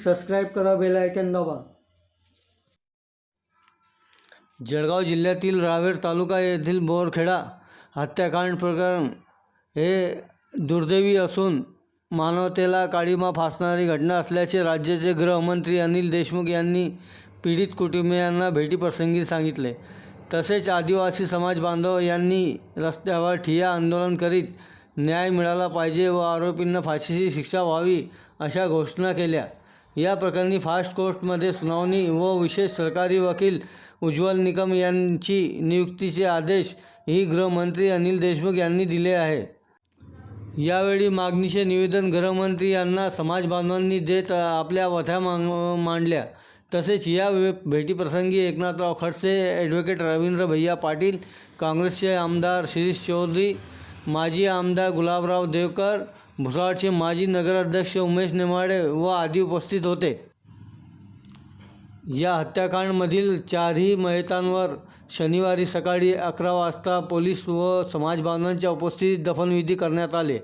Subscribe करा, bell icon दाबा। जळगाव जिल्ह्यातील रावेर तालुका येथील बोरखेडा हत्याकांड प्रकरण हे दुर्दैवी असून मानवतेला काळिमा फासणारी घटना असल्याचे राज्याचे गृहमंत्री अनिल देशमुख यांनी पीडित कुटुंबियांना भेटीप्रसंगी सांगितले। तसेच आदिवासी समाज बांधव यांनी रस्त्यावर ठिय्या आंदोलन करीत न्याय मिळाला पाहिजे व आरोपींना फाशीची शिक्षा व्हावी अशा घोषणा केल्या। या प्रकरणी फास्ट कोर्टमध्ये सुनावणी व विशेष सरकारी वकील उज्ज्वल निकम यांची नियुक्तीचे आदेश ही गृहमंत्री अनिल देशमुख यांनी दिले आहे। यावेळी मागणीचे निवेदन गृहमंत्री यांना समाज बांधवांनी देत आपल्या व्यथा मांडल्या। तसेच या भेटीप्रसंगी एकनाथराव खडसे, ॲडव्होकेट रवींद्र भैया पाटील, काँग्रेसचे आमदार शिरीष चौधरी, माजी आमदार गुलाबराव देवकर, भुसावळचे माजी नगराध्यक्ष उमेश नेमाडे व आदी उपस्थित होते। या हत्याकांडमधील चारही मयतांवर शनिवारी सकाळी 11 वाजता पोलीस व समाज बांधवांच्या उपस्थितीत दफनविधी करण्यात आले।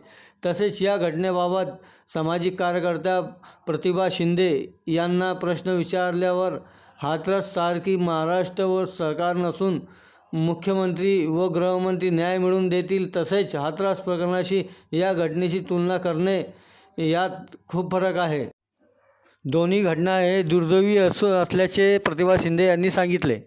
तसेच या घटनेबाबत सामाजिक कार्यकर्त्या प्रतिभा शिंदे यांना प्रश्न विचारल्यावर हाथरस सारखी महाराष्ट्र व सरकार नसून मुख्यमंत्री व गृहमंत्री न्याय मिळवून देतील, तसेच हाथरस प्रकरणाशी या घटनेची तुलना करणे यात खूप फरक आहे। दोन्ही घटना हे दुर्दैवी असल्याचे प्रतिभा शिंदे यांनी सांगितले।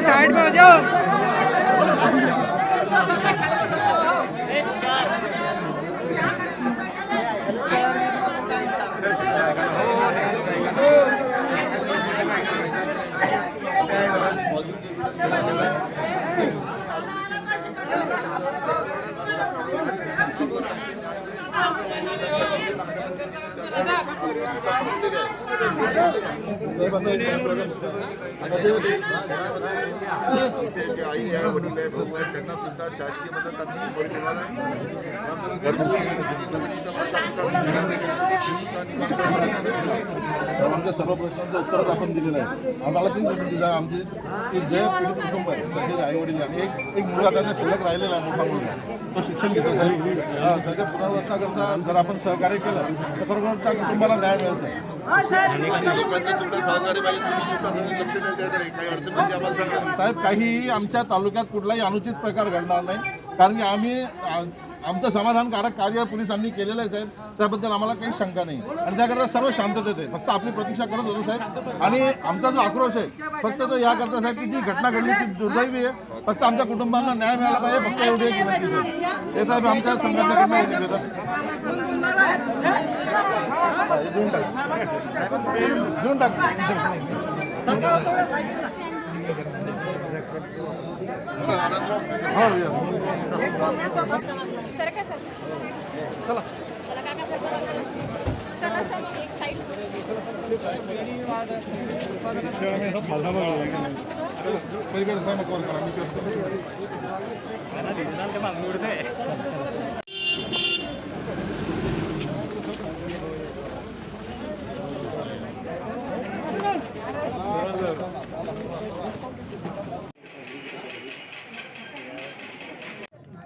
साइड में हो जाओ। आई है, वडील आहे, भाऊ आहे, त्यांना सुद्धा शासकीय मदत आम्ही परिवाराला आमच्या सर्व प्रश्नांचं उत्तरच आपण दिलेलं आहे। आम्हाला तीन प्रश्न दिला आमचे की जे पीडित कुटुंब आहे, त्याचे आई वडील आणि एक मुलगा त्याचा शिल्लक राहिलेला आहे, मोठा मुलगा, तो शिक्षण घेतो साहेब। त्याच्या पुनर्वसनाकरता जर आपण सहकार्य केलं तर खरोखर त्या कुटुंबाला न्याय मिळेल साहेब। साहेब काही आमच्या तालुक्यात कुठलाही अनुचित प्रकार घडणार नाही, कारण की आम्ही आमचं समाधानकारक कार्य पोलिसांनी केलेलं आहे साहेब, त्याबद्दल आम्हाला काही शंका नाही आणि त्याकरता सर्व शांततेत आहे। फक्त आपली प्रतीक्षा करत होतो साहेब आणि आमचा जो आक्रोश आहे फक्त तो याकरता साहेब की जी घटना घडली ती दुर्दैवी आहे, फक्त आमच्या कुटुंबांना न्याय मिळाला पाहिजे, फक्त एवढी एक विनंती साहेब। हे साहेब आमच्या संघटनेकडनं देऊन टाक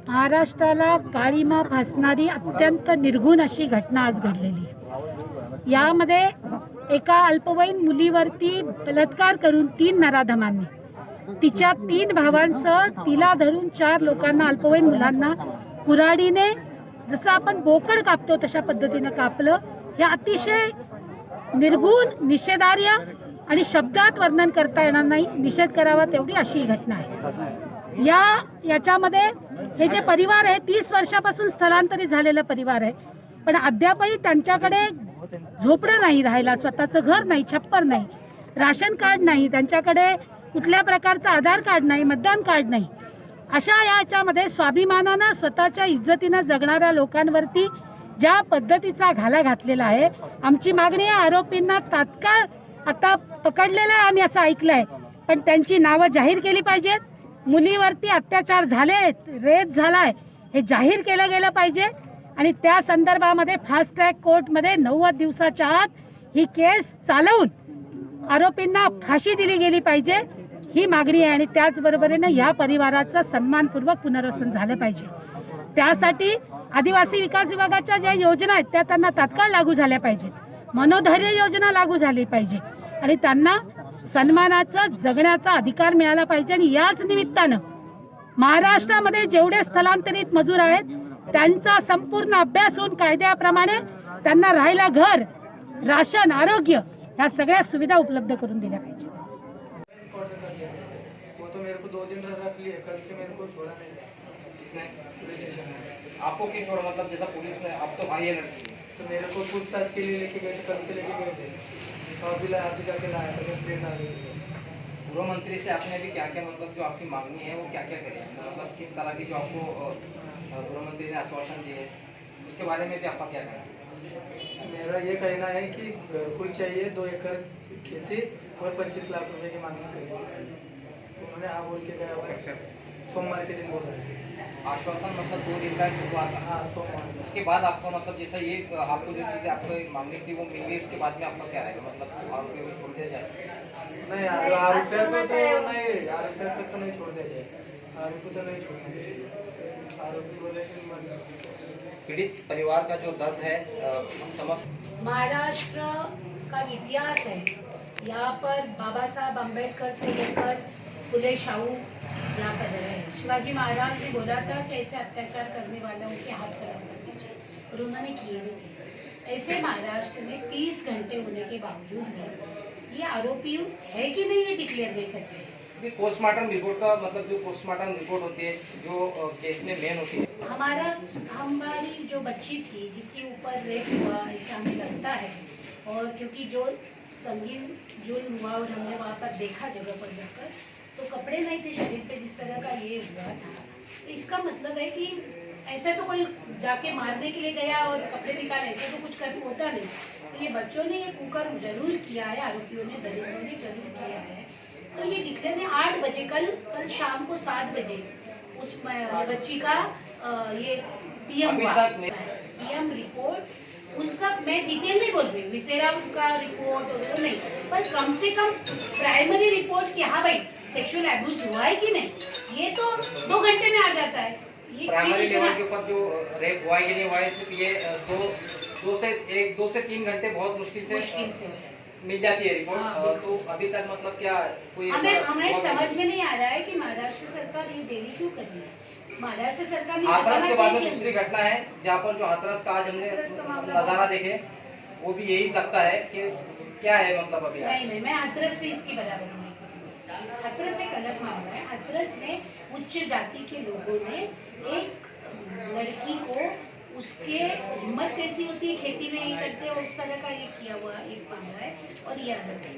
महाराष्ट्राला काळीमा फासणारी अत्यंत निर्घुण अशी घटना आज घडलेली आहे। यामध्ये एका अल्पवयीन मुलीवरती बलात्कार करून 3 नराधमांनी तिच्या 3 भावांसह तिला धरून 4 लोकांना, अल्पवयीन मुलांना कुऱ्हाडीने जसं आपण बोकड कापतो तशा पद्धतीनं कापलं. हे अतिशय निर्गुण, निषेधार्ह आणि शब्दात वर्णन करता येणार नाही, निषेध करावा तेवढी अशी ही घटना आहे. याच्यामध्ये हे जे परिवार आहे 30 वर्षापासून स्थलांतरित झालेला परिवार आहे, पण अद्यापही त्यांच्याकडे झोपडं नाही राहायला, स्वतःचं घर नाही, छप्पर नाही, राशन कार्ड नाही, त्यांच्याकडे कुठल्या प्रकारचं आधार कार्ड नाही, मतदान कार्ड नाही. अशा याच्यामध्ये स्वाभिमानानं स्वतःच्या इज्जतीनं जगणाऱ्या लोकांवरती ज्या पद्धतीचा घाला घातलेला आहे, आमची मागणी आहे आरोपींना तात्काळ आता पकडलेलं आहे आम्ही असं ऐकलं आहे, पण त्यांची नावं जाहीर केली पाहिजेत. मुलीवरती अत्याचार झाले, रेप झालाय हे जाहीर केलं गेलं पाहिजे आणि त्या संदर्भामध्ये फास्ट ट्रॅक कोर्टमध्ये 90 दिवसाच्या आत ही केस चालवून आरोपींना फाशी दिली गेली पाहिजे, ही मागणी आहे. आणि त्याचबरोबरीनं या परिवाराचं सन्मानपूर्वक पुनर्वसन झालं पाहिजे. त्यासाठी आदिवासी विकास विभागाच्या ज्या योजना आहेत त्या त्यांना तात्काळ लागू झाल्या पाहिजेत. मनोधैर्य योजना लागू झाली पाहिजे आणि त्यांना सन्मानाचा जगण्याचा अधिकार मिळाला पाहिजे. आणि याच निमित्तानं महाराष्ट्रामध्ये जेवढे स्थलांतरित मजूर आहेत त्यांचा संपूर्ण अभ्यास होऊन कायद्याप्रमाणे त्यांना राहायला घर, राशन, आरोग्य या सगळ्या सुविधा उपलब्ध करून दिल्या पाहिजे. वो तो मेरे को 2 दिन रख लिए, कल से मेरे को छोड़ा नहीं. किसने? पुलिस स्टेशन में. आपको क्यों छोड़ा? मतलब जैसा पुलिस ने, आप तो भाई है लड़की, तो मेरे को पूछताछ के लिए लेके गए, कल से लेके गए थे और अभी जाके लाया था, कंप्लेंट आ गई. गृह मंत्री से आपने अभी क्या क्या, मतलब जो आपकी मांगनी है वो क्या क्या करी, मतलब किस तरह की जो आपको गृह मंत्री ने आश्वासन दिए, उसके बारे में भी आपका क्या कहना है? मेरा ये कहना है कि घरकुल चाहिए, 2 एकड़ खेती और 25 लाख रुपए की मांगनी करी. उन्होंने हाँ बोल के गया हुआ, सोमवार के दिन बोल रहे थे. आश्वासन मतलब 2 दिन का शुरुआत? हाँ, सोमवार. उसके बाद आपको मतलब जैसा ये आपको जो चीज़ें आपको मांगनी थी वो मिल गई, उसके बाद में आपका क्या रहेगा, मतलब आरोपी को छोड़ दिया जाए? नहीं, आरोपी को तो नहीं छोड़ दिया जाए, आरोपी को तो नहीं छोड़ना चाहिए. आरोपी बोले पीड़ित परिवार का जो दर्द है समझ. महाराष्ट्र का इतिहास है, यहाँ पर बाबा साहब अम्बेडकर से लेकर फुले शाहू यहाँ पर रहे. शिवाजी महाराज ने बोला था कि ऐसे अत्याचार करने वालों के हाथ कलम कर दीजिए, और उन्होंने किए भी थे. ऐसे महाराष्ट्र में 30 घंटे होने के बावजूद भी ये आरोपी है कि नहीं ये डिक्लेयर नहीं करते. पोस्टमार्टम रिपोर्ट का मतलब जो पोस्टमार्टम रिपोर्ट होती है जो केस में मेन होती है, हमारी जो बच्ची थी जिसके ऊपर रेप हुआ ऐसा हमें लगता है, और क्योंकि जो संगीन जुल्म हुआ और हमने वहाँ पर देखा जगह पर जाकर, तो कपड़े नहीं थे शरीर पे जिस तरह का ये हुआ था. तो इसका मतलब है कि ऐसे तो कोई जाके मारने के लिए गया और कपड़े निकाले, ऐसे तो कुछ कर होता नहीं. तो ये बच्चों ने ये कुकर जरूर किया है, आरोपियों ने, दलितों ने जरूर किया है. तो ये डिक्लेयर ने 8 बजे कल शाम को 7 बजे उस बच्ची का ये पीएम हुआ, पीएम रिपोर्ट उसका. मैं डिटेल नहीं बोल रही, विसेरा का रिपोर्ट और वो नहीं, पर कम से कम प्राइमरी रिपोर्ट कि हाँ भाई सेक्सुअल अब्यूज हुआ है कि नहीं, ये तो 2 घंटे में आ जाता है. ये प्राइमरी लेवल के ऊपर जो रेप हुआ है कि नहीं हुआ है, सिर्फ ये 2 से 3 घंटे बहुत मुश्किल से मिल जाती है रिपोर्ट. हाँ, तो अभी तक मतलब क्या कोई हमें समझ में नहीं आ रहा है कि महाराष्ट्र सरकार ये देरी क्यों कर रही है. महाराष्ट्र सरकार ने हाथरस के बाद में चाहिए. दूसरी घटना है जहाँ पर जो हाथरस का आज हमने नजारा देखे, वो भी यही लगता है कि क्या है मतलब अभी. नहीं, मैं हाथरस से इसकी बराबरी नहीं करती. हाथरस एक अलग मामला है. हाथरस में उच्च जाति के लोगों ने एक लड़की को, उसके हिम्मत कैसी होती है, खेती में ही करते हैं, उस तरह का ये किया हुआ एक मामला है और ये अलग है.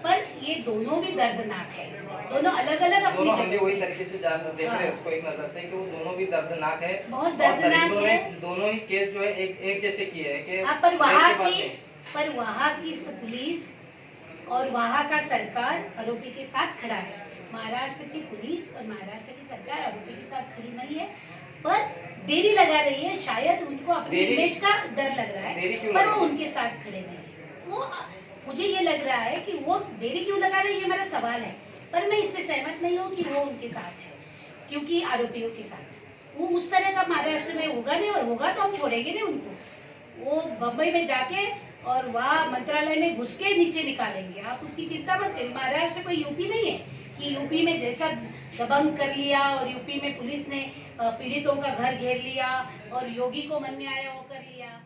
पर ये दोनों भी दर्दनाक है, दोनों अलग अलग अपनी दोनों हम भी जगह वही से. तरीके से देख रहे हैं उसको एक नजर से कि वो दोनों भी दर्दनाक है, बहुत दर्दनाक और है. दोनों ही केस जो है एक जैसे किए हैं कि पर वहाँ रेप के बाद की में पर वहाँ की पुलिस और वहाँ का सरकार आरोपी के साथ खड़ा है. महाराष्ट्र की पुलिस और महाराष्ट्र की सरकार आरोपी के साथ खड़ी नहीं है, पर देरी लगा रही है. शायद उनको अपने इमेज का डर लग रहा है, पर वो उनके साथ खड़े नहीं है. वो मुझे ये लग रहा है कि वो देरी क्यों लगा रही है, ये मेरा सवाल है. पर मैं इससे सहमत नहीं हूँ कि वो उनके साथ है, क्योंकि आरोपियों के साथ वो उस तरह का महाराष्ट्र में होगा नहीं, और होगा तो हम छोड़ेंगे नहीं उनको. वो बम्बई में जाके और वहाँ मंत्रालय में घुस के नीचे निकालेंगे। आप उसकी चिंता मत करिए। महाराष्ट्र कोई यूपी नहीं है कि यूपी में जैसा दबंग कर लिया और यूपी में पुलिस ने पीड़ितों का घर घेर लिया और योगी को मन में आया वो कर लिया।